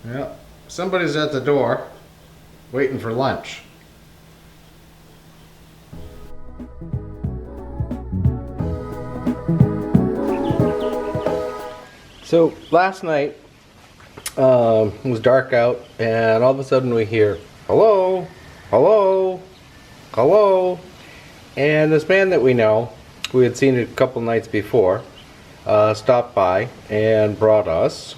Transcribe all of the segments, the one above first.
Yeah, somebody's at the door waiting for lunch. So last night it was dark out, and all of a sudden we hear hello, hello, hello, and this man that we know, we had seen it a couple nights before, stopped by and brought us.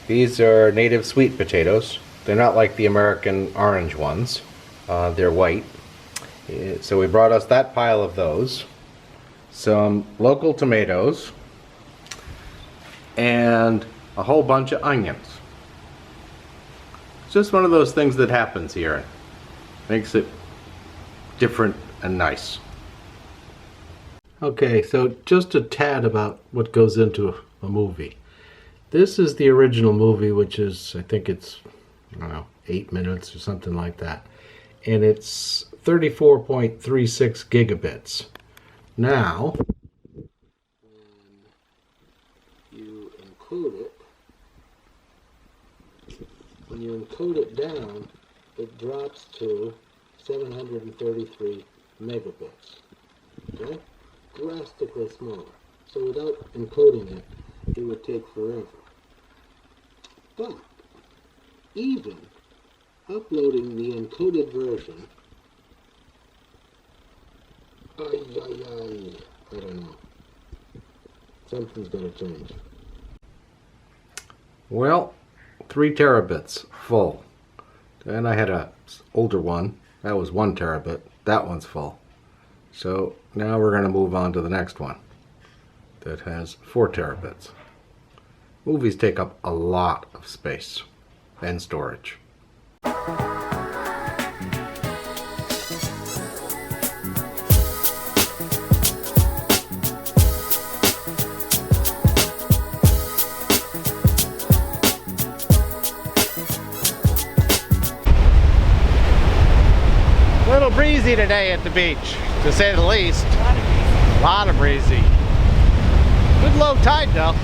These are native sweet potatoes. They're not like the American orange ones. They're white. So we brought us that pile of those. Some local tomatoes. And a whole bunch of onions. It's just one of those things that happens here. Makes it different and nice. Okay, so just a tad about what goes into a movie. This is the original movie, which is, I think it's, I don't know, 8 minutes or something like that. And it's 34.36 gigabits. Now, when you encode it down, it drops to 733 megabits. Okay? Drastically smaller. So without encoding it, it would take forever. But even uploading the encoded version, I don't know. Something's gonna change. Well, 3 terabits full. Then I had a older one. That was 1 terabit. That one's full. So now we're going to move on to the next one that has 4 terabits. Movies take up a lot of space and storage. A little breezy today at the beach, to say the least. A lot of breezy. Good low tide though.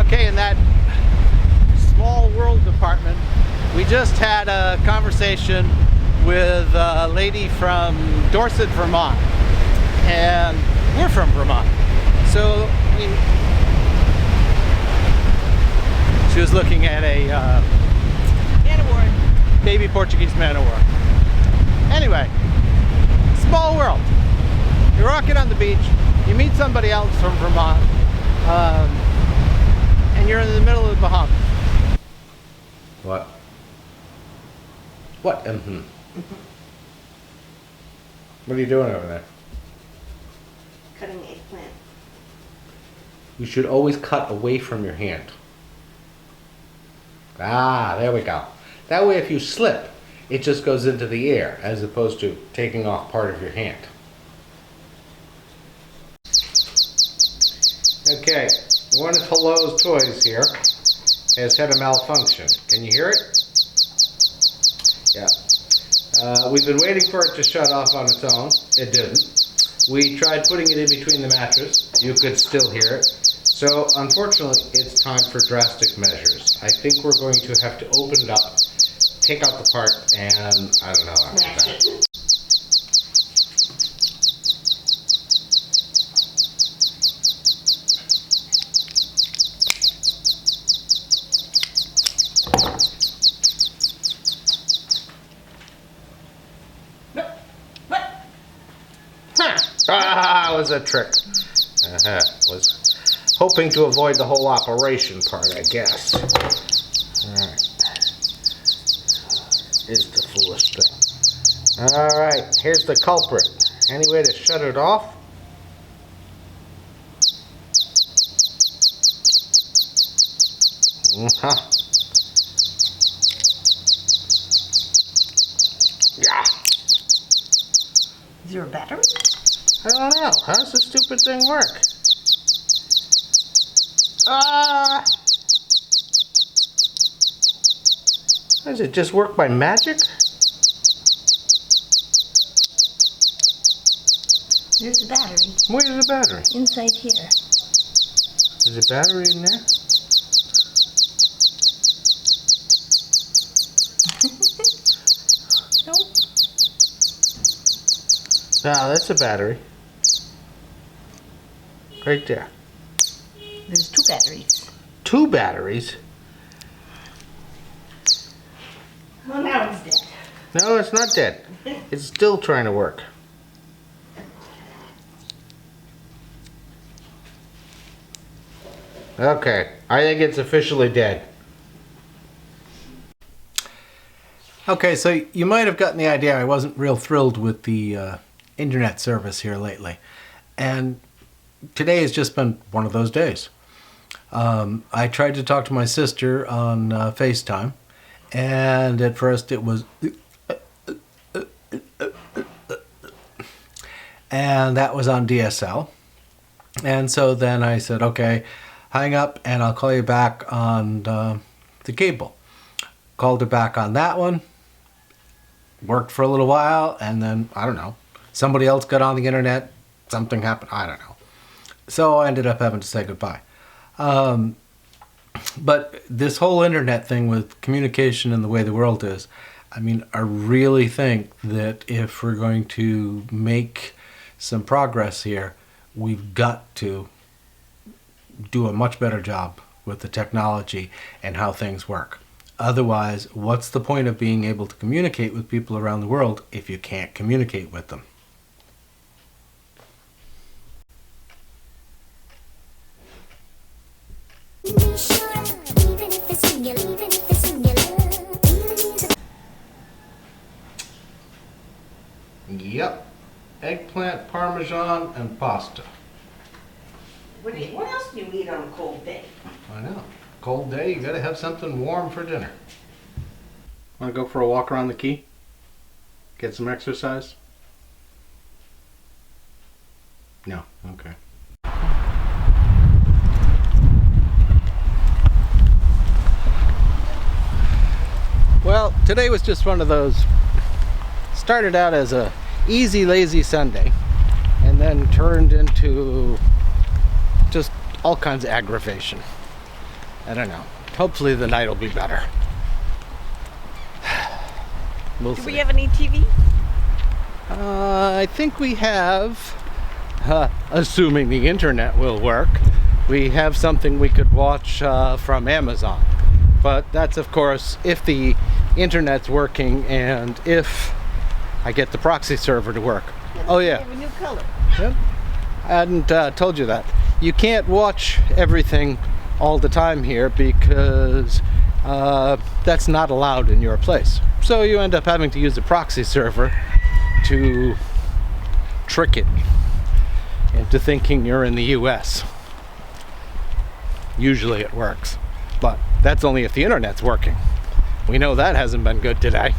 Okay, in that small world department, we just had a conversation with a lady from Dorset, Vermont, and we're from Vermont. So, I mean, she was looking at a man-o-war, baby Portuguese man-o-war. Anyway, small world. You're walking on the beach, you meet somebody else from Vermont, and you're in the middle of the Bahamas. What? What? What are you doing over there? Cutting eggplant. You should always cut away from your hand. Ah, there we go. That way if you slip, it just goes into the air as opposed to taking off part of your hand. Okay, one of Hello's toys here has had a malfunction. Can you hear it? Yeah. We've been waiting for it to shut off on its own. It didn't. We tried putting it in between the mattress. You could still hear it. So, unfortunately, it's time for drastic measures. I think we're going to have to open it up, take out the part, and I don't know after that. Ah, it was a trick. Was hoping to avoid the whole operation part, I guess. Alright. Is the foolish thing. Alright, here's the culprit. Any way to shut it off? Yeah. Is there a battery? I don't know. How does this stupid thing work? Ah! Does it just work by magic? There's the battery Where's the battery? inside here. Is a battery in there? Nope. Ah, that's a battery. Right there. There's 2 batteries. 2 batteries? Well, now it's dead. No, it's not dead. It's still trying to work. Okay, I think it's officially dead. Okay, so you might have gotten the idea I wasn't real thrilled with the internet service here lately. And today has just been one of those days. I tried to talk to my sister on FaceTime, and at first it was... and that was on DSL. And so then I said, okay, hang up and I'll call you back on the cable. Called her back on that one. Worked for a little while, and then, I don't know, somebody else got on the internet, something happened, I don't know. So I ended up having to say goodbye. But this whole internet thing with communication and the way the world is, I mean, I really think that if we're going to make some progress here, we've got to do a much better job with the technology and how things work. Otherwise, what's the point of being able to communicate with people around the world if you can't communicate with them? Yep. Eggplant, parmesan, and pasta. What else do you eat on a cold day? I know. Cold day, you gotta have something warm for dinner. Wanna go for a walk around the quay? Get some exercise? No, okay. Well, today was just one of those, started out as a easy, lazy Sunday, and then turned into just all kinds of aggravation. I don't know. Hopefully the night will be better. We'll Do see. we have any TV? I think we have, assuming the internet will work, we have something we could watch from Amazon. But that's, of course, if the internet's working and if I get the proxy server to work. Oh yeah. We have a new color. Yep. I hadn't told you that. You can't watch everything all the time here because that's not allowed in your place. So you end up having to use a proxy server to trick it into thinking you're in the US. Usually it works, but that's only if the internet's working. We know that hasn't been good today.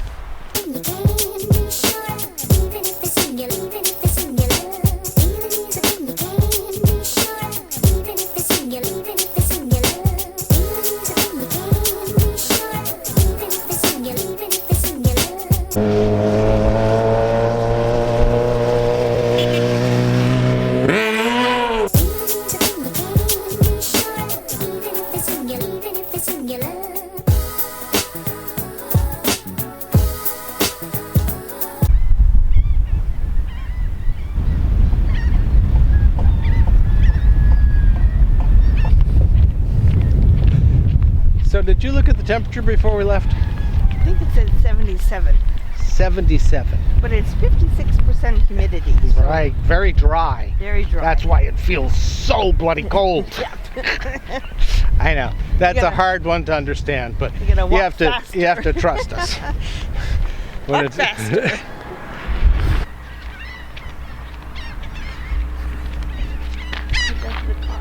So did you look at the temperature before we left? I think it says 77, 77. but it's 56% humidity. So Right, very dry. very dry. That's why it feels so bloody cold. I know. That's gotta- a hard one to understand, but you gotta walk have to faster. you have to trust us. Walk faster. That's the car.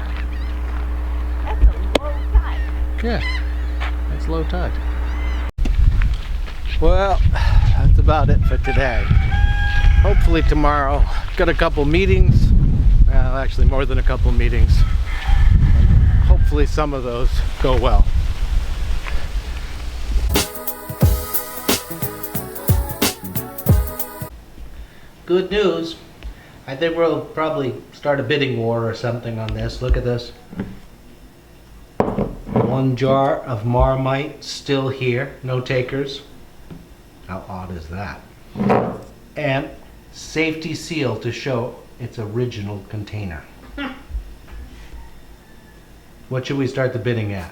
That's a low tide. Yeah. It's low tide. Well, that's about it for today. Hopefully tomorrow, got a couple meetings. Well, actually more than a couple meetings. Hopefully some of those go well. good news. I think we'll probably start a bidding war or something on this. Look at this. 1 jar of Marmite still here. No takers. How odd is that? And safety seal to show its original container. What should we start the bidding at?